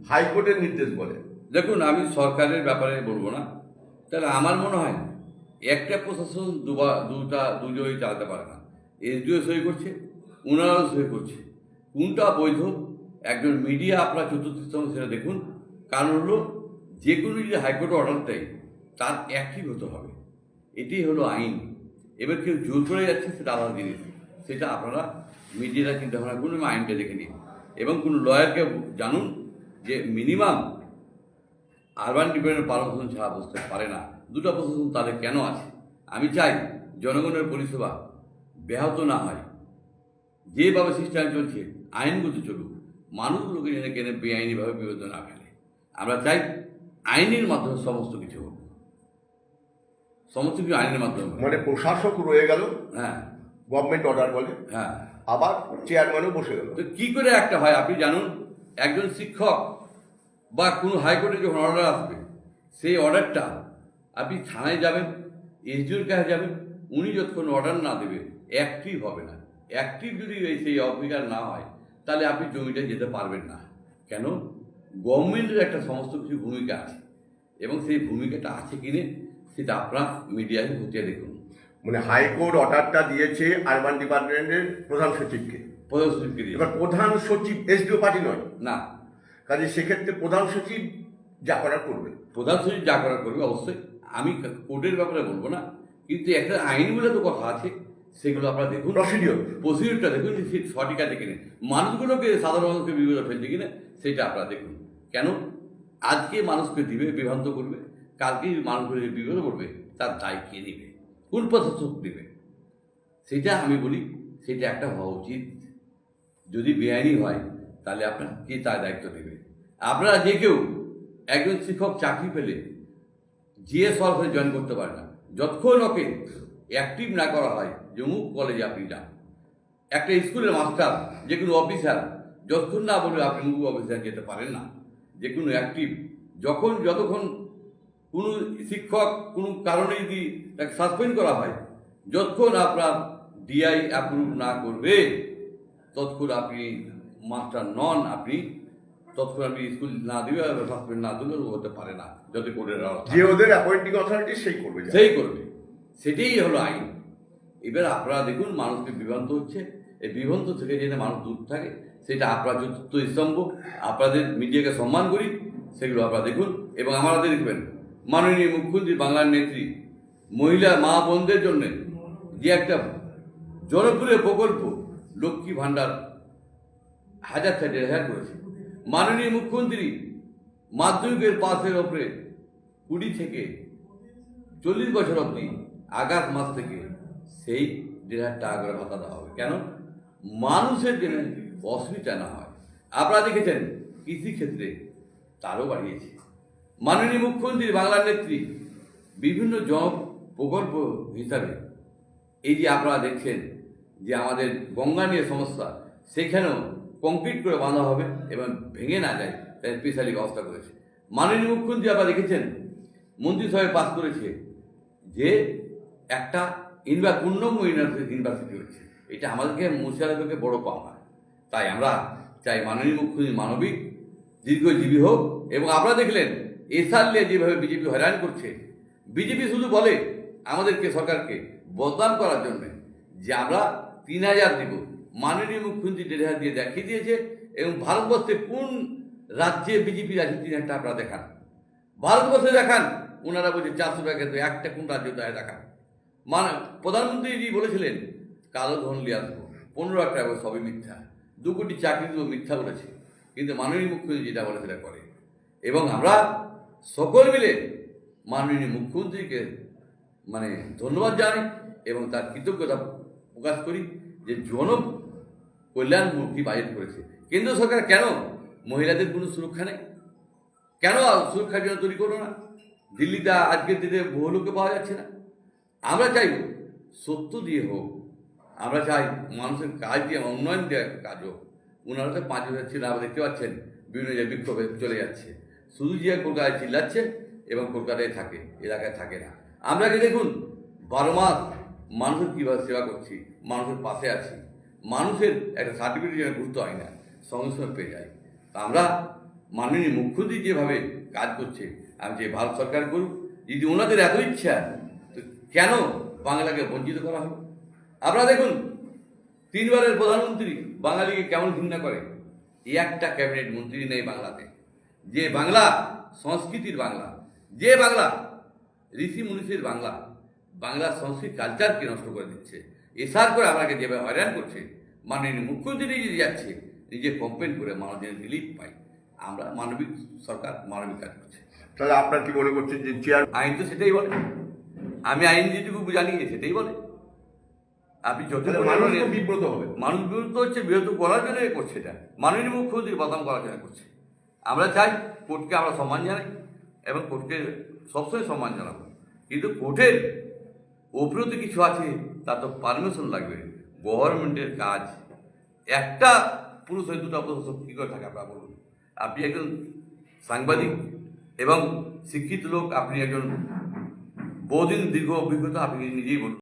হাইকোর্টের নির্দেশ বলে। দেখুন, আমি সরকারের ব্যাপারে বলবো না, তাহলে আমার মনে হয় একটা প্রশাসন দুজনই চালাতে পারে না। এসডিও সই করছে, ওনারাও সই করছে, কোনটা বৈধ? একজন মিডিয়া আপনার চতুর্থ সেটা দেখুন। কারণ হলো যে কোনো যদি হাইকোর্টে অর্ডার দেয় তার একই হতে হবে, এটাই হলো আইন। এবার কেউ জোর করে যাচ্ছে সেটা আলাদা জিনিস, সেটা আপনারা মিডিয়ারা চিন্তা ভাবনা করুন এবং আইনটা দেখে নিন। এবং কোনো লয়ারকে জানুন যে মিনিমাম আরবান ডিপার্টমেন্টের পারমিশন ছাড়া বসতে পারে না। দুটো প্রশাসন তাদের কেন আছে? আমি চাই জনগণের পরিষেবা ব্যাহত না হয়, যেভাবে সিস্টেম চলছে আইনগত চলুক, মানুষগুলোকে জেনে কেনে বেআইনিভাবে বিরোধ না ফেলে। আমরা চাই আইনের মাধ্যমে সমস্ত কিছু হোক, সমস্ত কিছু আইনের মাধ্যমে। মানে প্রশাসক রয়ে গেল, হ্যাঁ, গভর্নমেন্ট অর্ডার বলে, হ্যাঁ, আবার চেয়ারম্যানও বসে গেল। তো কী করে একটা হয় আপনি জানুন? একজন শিক্ষক বা কোনো হাইকোর্টে যখন অর্ডার আসবে, সেই অর্ডারটা আপনি থানায় যাবেন, এসডিওর কাছে যাবেন, উনি যতক্ষণ অর্ডার না দেবে অ্যাক্টিভ হবে না। অ্যাক্টিভ যদি সেই অফিসার না হয় তাহলে আপনি জমিটা যেতে পারবেন না। কেন? গভর্নমেন্টের একটা সমস্ত কিছু ভূমিকা আছে, এবং সেই ভূমিকাটা আছে কিনে সেটা আপনার মিডিয়ায় খতিয়ে দেখুন। মানে হাইকোর্ট অর্ডারটা দিয়েছে আরবান ডিপার্টমেন্টের প্রধান সচিবকে, প্রধান সচিবকে দিয়ে। এবার প্রধান সচিব এসডিও পার্টি নয় না, কাজে সেক্ষেত্রে প্রধান সচিব যা করার করবে। প্রধান সচিব যা করার করবে অবশ্যই। আমি কোর্টের ব্যাপারে বলবো না, কিন্তু একটা আইনগুলো তো কথা আছে, সেগুলো আপনারা দেখুন, প্রসিডিওরটা দেখুন যে সঠিক আছে কিনে, মানুষগুলোকে সাধারণ মানুষকে বিপদে ফেলছে কিনা সেটা আপনারা দেখুন। কেন? আজকে মানুষকে দিবে, বিভ্রান্ত করবে, কালকে মানুষগুলো বিপদে পড়বে, তার দায় কে নেবে? কোন প্রশাসক নেবে? সেটা আমি বলি সেটা একটা হওয়া উচিত। যদি বেআইনি হয় তাহলে আপনার কে তার দায়িত্ব নেবে? আপনারা যে কেউ একজন শিক্ষক চাকরি পেলে জিএস হলে জয়েন করতে পারে না যতক্ষণ ওকে অ্যাক্টিভ না করা হয়। জমুক কলেজে আপনি যান, একটা স্কুলের মাস্টার, যে কোনো অফিসার যতক্ষণ না বলবে আপনি মুখ অফিসার যেতে পারেন না। যে কোনো অ্যাক্টিভ যতক্ষণ কোনো শিক্ষক কোনো কারণে যদি তাকে সাসপেন্ড করা হয়, যতক্ষণ আপনার ডিআই অ্যাপ্রুভ না করবে ততক্ষণ আপনি মাস্টার নন, আপনি ততক্ষণ আপনি স্কুল না দিবে, সাসপেন্ড না দিলে হতে পারে না, যত কোর্টের যে ওদের অ্যাপয়েন্টিং অথরিটি সেই করবে, সেটাই হলো আইন। এবার আপনারা দেখুন মানুষকে বিভ্রান্ত হচ্ছে, এই বিভ্রান্ত থেকে যেন মানুষ দূর থাকে, সেটা আপনার চতুর্থ স্তম্ভ। আপনাদের মিডিয়াকে সম্মান করি, সেগুলো আপনারা দেখুন। এবং আমাদের দেখবেন মাননীয় মুখ্যমন্ত্রী বাংলার নেত্রী মহিলা মা বোনদের জন্য যে একটা জনপ্রিয় প্রকল্প লক্ষ্মী ভাণ্ডার 1000 থেকে 1500 করেছে। মাননীয় মুখ্যমন্ত্রী মাধ্যমিকের পাসের ওপরে 20 থেকে 40 বছর অবধি আগস্ট মাস থেকে সেই 1500 টাকা করে ভাতা দেওয়া হবে। কেন? মানুষের জন্য অসুবিধা না হয়। আপনারা দেখেছেন কৃষিক্ষেত্রে তারও বাড়িয়েছে মাননীয় মুখ্যমন্ত্রী বাংলার নেত্রী বিভিন্ন জন প্রকল্প হিসাবে। এই যে আপনারা দেখছেন যে আমাদের গঙ্গা নিয়ে সমস্যা, সেখানেও কংক্রিট করে বাঁধা হবে এবং ভেঙে না যায় তাই স্পেশালি ব্যবস্থা করেছে মাননীয় মুখ্যমন্ত্রী। আপনারা দেখেছেন মন্ত্রিসভায় পাস করেছে যে একটা পূর্ণাঙ্গ ইউনিভার্সিটি হচ্ছে। এটা আমাদেরকে মুর্শিদাবাদকে বড় পাওয়া। তাই আমরা চাই মাননীয় মুখ্যমন্ত্রী মানবিক দীর্ঘজীবী হোক। এবং আপনারা দেখলেন এসআর নিয়ে যেভাবে বিজেপি হয়রান করছে, বিজেপি শুধু বলে আমাদেরকে সরকারকে বদনাম করার জন্য যে আমরা 3000 দিব, মাননীয় মুখ্যমন্ত্রী 1500 দিয়ে দেখিয়ে দিয়েছে। এবং ভারতবর্ষে কোন রাজ্যে বিজেপি আছে 3000 টাকা আপনারা দেখান, ভারতবর্ষে দেখান। ওনারা বলছে 400 টাকা, কিন্তু একটা কোন রাজ্য দেয় দেখান। প্রধানমন্ত্রীজি বলেছিলেন কালো ধন নিয়ে আসবো, 15 লাখ টাকা, সবই মিথ্যা। 2 কোটি চাকরি দেবো, মিথ্যা বলেছে। কিন্তু মাননীয় মুখ্যমন্ত্রী যেটা বলে সেটা করে। এবং আমরা সকল মিলে মাননীয় মুখ্যমন্ত্রীকে ধন্যবাদ জানাই এবং তার কৃতজ্ঞতা প্রকাশ করি যে জন কল্যাণমুখী বাজেট করেছে কেন্দ্র সরকার। কেন মহিলাদের কোনো সুরক্ষা নেই? কেন সুরক্ষার জন্য তৈরি করো না? দিল্লিতে আজকের দিনে বহু লোককে পাওয়া যাচ্ছে না। আমরা চাই সত্য দিয়ে হোক, আমরা চাই মানুষের কাজ দিয়ে উন্নয়ন দেওয়ার কাজ হোক। ওনারা তো 5000 ছিল, আমরা দেখতে পাচ্ছেন বিভিন্ন জায়গায় বিক্ষোভে চলে যাচ্ছে। শুধু যে কলকাতায় চিল্লাচ্ছে এবং কলকাতায় থাকে, এলাকায় থাকে না। আমরা কি দেখুন 12 মাস মানুষের কীভাবে সেবা করছি, মানুষের পাশে আছি। মানুষের একটা সার্টিফিকেট যেন গুরুত্ব হয় না, সঙ্গে সঙ্গে পেয়ে যায়। তা আমরা মাননীয় মুখ্যমন্ত্রী যেভাবে কাজ করছে, আমি যে ভারত সরকার করুক, যদি ওনাদের এত ইচ্ছা, তো কেন বাংলাকে বঞ্চিত করা হবে? আপনারা দেখুন, 3বারের প্রধানমন্ত্রী বাঙালিকে কেমন ঘৃণা করে। এই একটা ক্যাবিনেট মন্ত্রী নেই বাংলাতে, যে বাংলা সংস্কৃতির বাংলা, যে বাংলা ঋষি মুনিষির বাংলা, বাংলার সংস্কৃতি কালচারকে নষ্ট করে দিচ্ছে। এসার করে আমাকে যেভাবে হয়রান করছে, মাননীয় মুখ্যমন্ত্রী যদি যাচ্ছে নিজে কমপ্লেন করে মানুষ যেন রিলিফ পাই। আমরা মানবিক সরকার, মানবিক কাজ করছে। তাহলে আপনার কি মনে করছেন যে চেয়ার আইন তো সেটাই বলে, আমি আইন যেটুকু জানি সেটাই বলে। আপনি যত মানুষ তো বিব্রত হবে। মানুষ বিরুদ্ধ হচ্ছে, বিরত করার জন্য এ করছে, এটা মাননীয় মুখ্যমন্ত্রী বদনাম করার জন্য করছে। আমরা চাই কোর্টকে আমরা সম্মান জানাই এবং কোর্টকে সবসময় সম্মান জানাবো, কিন্তু কোর্টের ওপরেও তো কিছু আছে, তার তো পারমিশন লাগবে। গভর্নমেন্টের কাজ, একটা পুরুষ হয়ে দুটো অপর কী করে থাকে আপনারা বলুন? আপনি একজন সাংবাদিক এবং শিক্ষিত লোক, আপনি একজন বহুদিন দীর্ঘ অভিজ্ঞতা, আপনি নিজেই বলুন।